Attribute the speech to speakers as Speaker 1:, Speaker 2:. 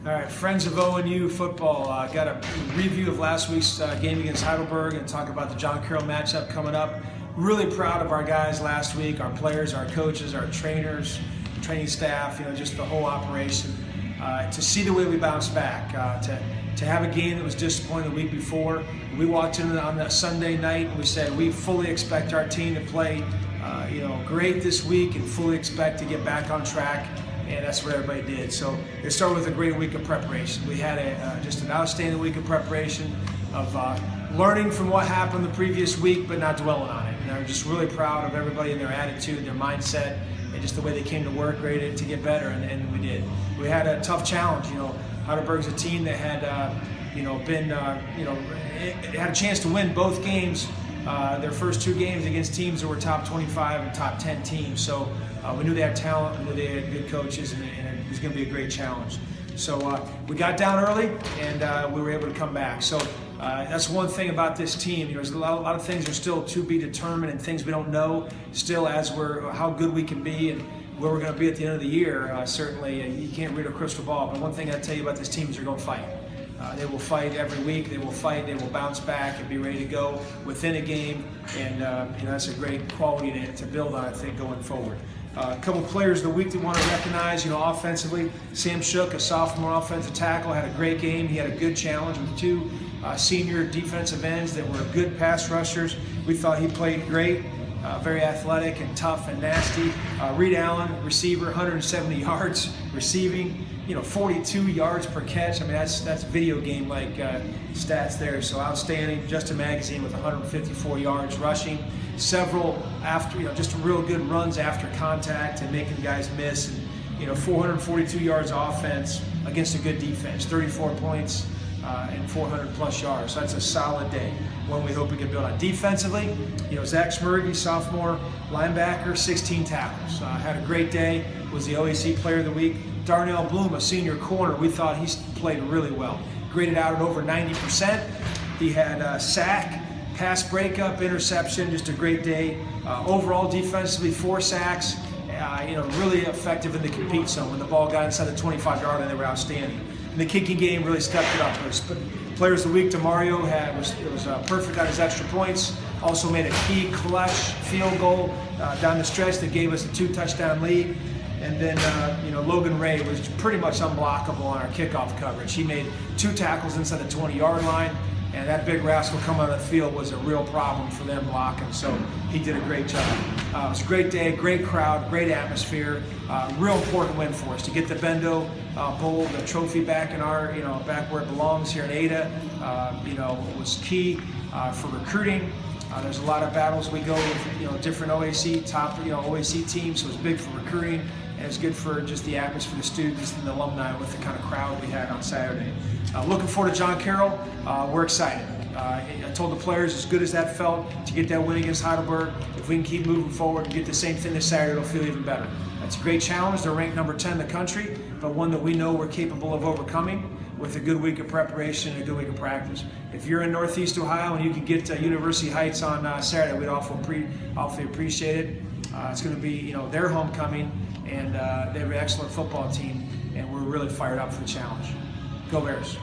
Speaker 1: All right, friends of ONU football, got a review of last week's game against Heidelberg and talk about the John Carroll matchup coming up. Really proud of our guys last week, our players, our coaches, our trainers, training staff, just the whole operation. To see the way we bounced back, to have a game that was disappointing the week before. We walked in on that Sunday night and we said we fully expect our team to play great this week and fully expect to get back on track. And that's what everybody did. So it started with a great week of preparation. We had just an outstanding week of preparation of learning from what happened the previous week, but not dwelling on it. And I'm just really proud of everybody and their attitude, their mindset, and just the way they came to work, ready to get better, and we did. We had a tough challenge. Heidelberg's a team that had had a chance to win both games. Their first two games against teams that were top 25 and top 10 teams. So we knew they had talent, we knew they had good coaches, and it was going to be a great challenge. So we got down early, and we were able to come back. So that's one thing about this team. There's a lot of things are still to be determined, and things we don't know still as how good we can be and where we're going to be at the end of the year. Certainly, you can't read a crystal ball. But one thing I tell you about this team is they're going to fight. They will fight every week. They will fight. They will bounce back and be ready to go within a game. And that's a great quality to build on, I think, going forward. A couple players of the week that want to recognize, offensively. Sam Shook, a sophomore offensive tackle, had a great game. He had a good challenge with two senior defensive ends that were good pass rushers. We thought he played great. Very athletic and tough and nasty. Reed Allen, receiver, 170 yards receiving, 42 yards per catch. I mean, that's video game-like stats there. So outstanding. Justin Magazine with 154 yards rushing. Several after, just real good runs after contact and making guys miss. And 442 yards offense against a good defense. 34 points. And 400 plus yards. So that's a solid day. One we hope we can build on. Defensively, Zach Smurgy, sophomore linebacker, 16 tackles. Had a great day. Was the OAC Player of the Week. Darnell Bloom, a senior corner, we thought he played really well. Graded out at over 90%. He had a sack, pass breakup, interception. Just a great day. Overall, defensively, 4 sacks. Really effective in the compete zone. When the ball got inside the 25-yard line, they were outstanding. And the kicking game really stepped it up. Players of the week, DeMario was perfect on his extra points. Also made a key clutch field goal down the stretch that gave us a 2-touchdown lead. And then Logan Ray was pretty much unblockable on our kickoff coverage. He made 2 tackles inside the 20-yard line. And that big rascal coming on the field was a real problem for them blocking. So he did a great job. It was a great day, great crowd, great atmosphere. Real important win for us to get the Bendo Bowl, the trophy back in back where it belongs here in Ada. It was key for recruiting. There's a lot of battles we go with, different OAC top, OAC teams. So it was big for recruiting, and it's good for just the atmosphere, the students and the alumni with the kind of crowd we had on Saturday. Looking forward to John Carroll. We're excited. I told the players, as good as that felt to get that win against Heidelberg, if we can keep moving forward and get the same thing this Saturday, it'll feel even better. That's a great challenge. They're ranked number 10 in the country, but one that we know we're capable of overcoming with a good week of preparation and a good week of practice. If you're in Northeast Ohio and you can get to University Heights on Saturday, we'd awfully appreciate it. It's going to be their homecoming, and they have an excellent football team, and we're really fired up for the challenge. Go Bears.